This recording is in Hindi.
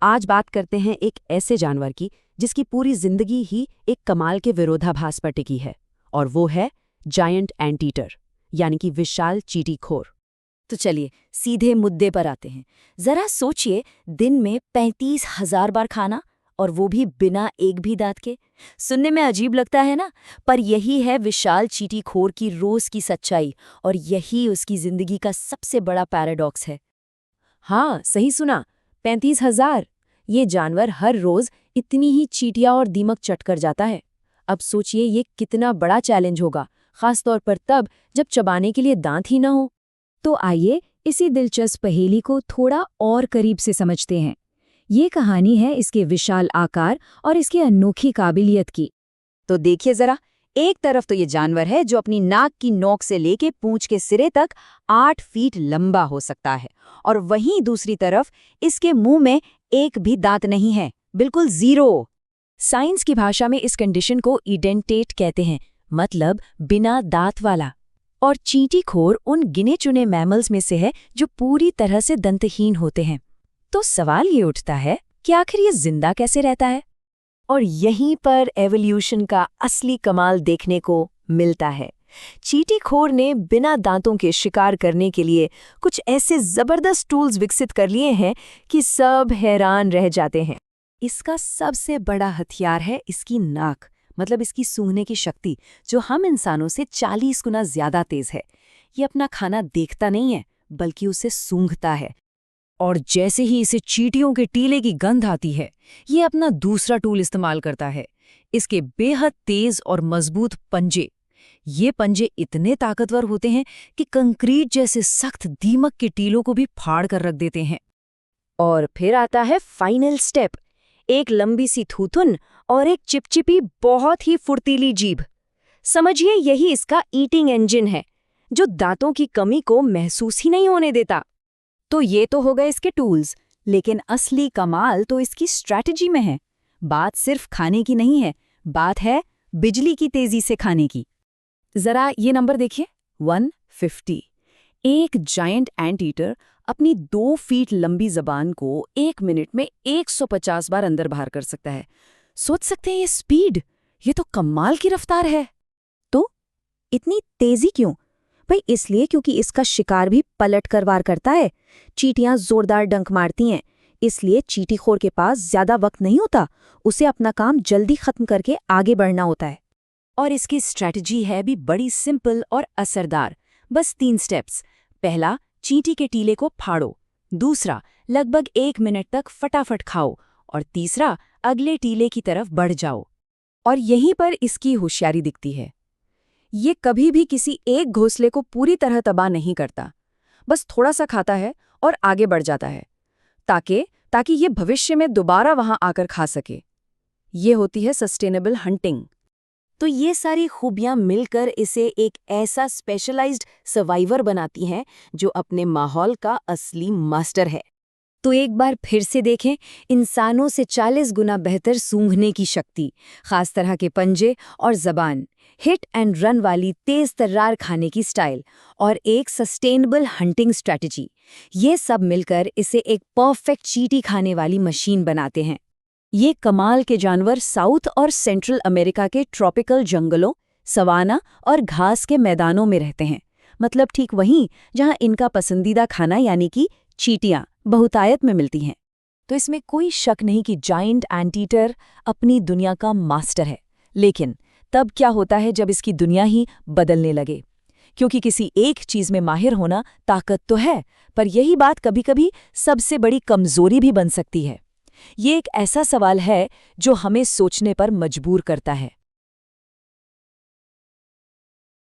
आज बात करते हैं एक ऐसे जानवर की जिसकी पूरी जिंदगी ही एक कमाल के विरोधाभास पर टिकी है, और वो है जायंट एंटीटर, यानी कि विशाल चींटीखोर। तो चलिए सीधे मुद्दे पर आते हैं। जरा सोचिए, दिन में 35,000 बार खाना, और वो भी बिना एक भी दांत के। सुनने में अजीब लगता है ना, पर यही है विशाल चींटीखोर की रोज की सच्चाई, और यही उसकी जिंदगी का सबसे बड़ा पैराडॉक्स है। हाँ, सही सुना, 35,000। ये जानवर हर रोज इतनी ही चींटियां और दीमक चट कर जाता है। अब सोचिए ये कितना बड़ा चैलेंज होगा, खासतौर पर तब जब चबाने के लिए दांत ही ना हो। तो आइए इसी दिलचस्प पहेली को थोड़ा और करीब से समझते हैं। ये कहानी है इसके विशाल आकार और इसकी अनोखी काबिलियत की। तो देखिए जरा, एक तरफ तो ये जानवर है जो अपनी नाक की नोक से लेके पूंछ के सिरे तक 8 फीट लंबा हो सकता है, और वहीं दूसरी तरफ इसके मुंह में एक भी दांत नहीं है, बिल्कुल जीरो। साइंस की भाषा में इस कंडीशन को इडेंटेट कहते हैं, मतलब बिना दांत वाला। और चींटीखोर उन गिने चुने मैमल्स में से है जो पूरी तरह से दंतहीन होते हैं। तो सवाल ये उठता है कि आखिर ये जिंदा कैसे रहता है? और यहीं पर एवोल्यूशन का असली कमाल देखने को मिलता है। चींटीखोर ने बिना दांतों के शिकार करने के लिए कुछ ऐसे जबरदस्त टूल्स विकसित कर लिए हैं कि सब हैरान रह जाते हैं। इसका सबसे बड़ा हथियार है इसकी नाक, मतलब इसकी सूंघने की शक्ति, जो हम इंसानों से 40 गुना ज्यादा तेज है। ये अपना खाना देखता नहीं है, बल्कि उसे सूंघता है। और जैसे ही इसे चींटियों के टीले की गंध आती है, ये अपना दूसरा टूल इस्तेमाल करता है, इसके बेहद तेज और मजबूत पंजे। ये पंजे इतने ताकतवर होते हैं कि कंक्रीट जैसे सख्त दीमक के टीलों को भी फाड़ कर रख देते हैं। और फिर आता है फाइनल स्टेप, एक लंबी सी थूथुन और एक चिपचिपी बहुत ही फुर्तीली जीभ। समझिए यही इसका ईटिंग इंजन है, जो दांतों की कमी को महसूस ही नहीं होने देता। तो ये तो हो गए इसके टूल्स, लेकिन असली कमाल तो इसकी स्ट्रैटेजी में है। बात सिर्फ खाने की नहीं है, बात है बिजली की तेजी से खाने की। जरा ये नंबर देखिए, 150। एक जायंट एंटीटर अपनी 2 फीट लंबी जबान को 1 मिनट में 150 बार अंदर बाहर कर सकता है। सोच सकते हैं ये स्पीड, ये तो कमाल की रफ्तार है। तो इतनी तेजी क्यों? भाई इसलिए क्योंकि इसका शिकार भी पलट कर वार करता है। चींटियां जोरदार डंक मारती हैं, इसलिए चींटीखोर के पास ज्यादा वक्त नहीं होता, उसे अपना काम जल्दी खत्म करके आगे बढ़ना होता है। और इसकी स्ट्रैटेजी है भी बड़ी सिंपल और असरदार। बस 3 स्टेप्स। पहला, चींटी के टीले को फाड़ो। दूसरा, लगभग 1 मिनट तक फटाफट खाओ। और तीसरा, अगले टीले की तरफ बढ़ जाओ। और यहीं पर इसकी होशियारी दिखती है। ये कभी भी किसी एक घोंसले को पूरी तरह तबाह नहीं करता, बस थोड़ा सा खाता है और आगे बढ़ जाता है, ताकि ये भविष्य में दोबारा वहां आकर खा सके। ये होती है सस्टेनेबल हंटिंग। तो ये सारी खूबियां मिलकर इसे एक ऐसा स्पेशलाइज्ड सर्वाइवर बनाती हैं जो अपने माहौल का असली मास्टर है। तो एक बार फिर से देखें, इंसानों से 40 गुना बेहतर सूंघने की शक्ति, खास तरह के पंजे और जबान, हिट एंड रन वाली तेज तर्रार खाने की स्टाइल, और एक सस्टेनेबल हंटिंग स्ट्रैटेजी, ये सब मिलकर इसे एक परफेक्ट चींटी खाने वाली मशीन बनाते हैं। ये कमाल के जानवर साउथ और सेंट्रल अमेरिका के ट्रॉपिकल जंगलों, सवाना और घास के मैदानों में रहते हैं, मतलब ठीक वहीं जहां इनका पसंदीदा खाना यानी कि चींटियां बहुतायत में मिलती हैं। तो इसमें कोई शक नहीं कि जायंट एंटीटर अपनी दुनिया का मास्टर है। लेकिन तब क्या होता है जब इसकी दुनिया ही बदलने लगे? क्योंकि किसी एक चीज में माहिर होना ताकत तो है, पर यही बात कभी-कभी सबसे बड़ी कमजोरी भी बन सकती है। ये एक ऐसा सवाल है जो हमें सोचने पर मजबूर करता है।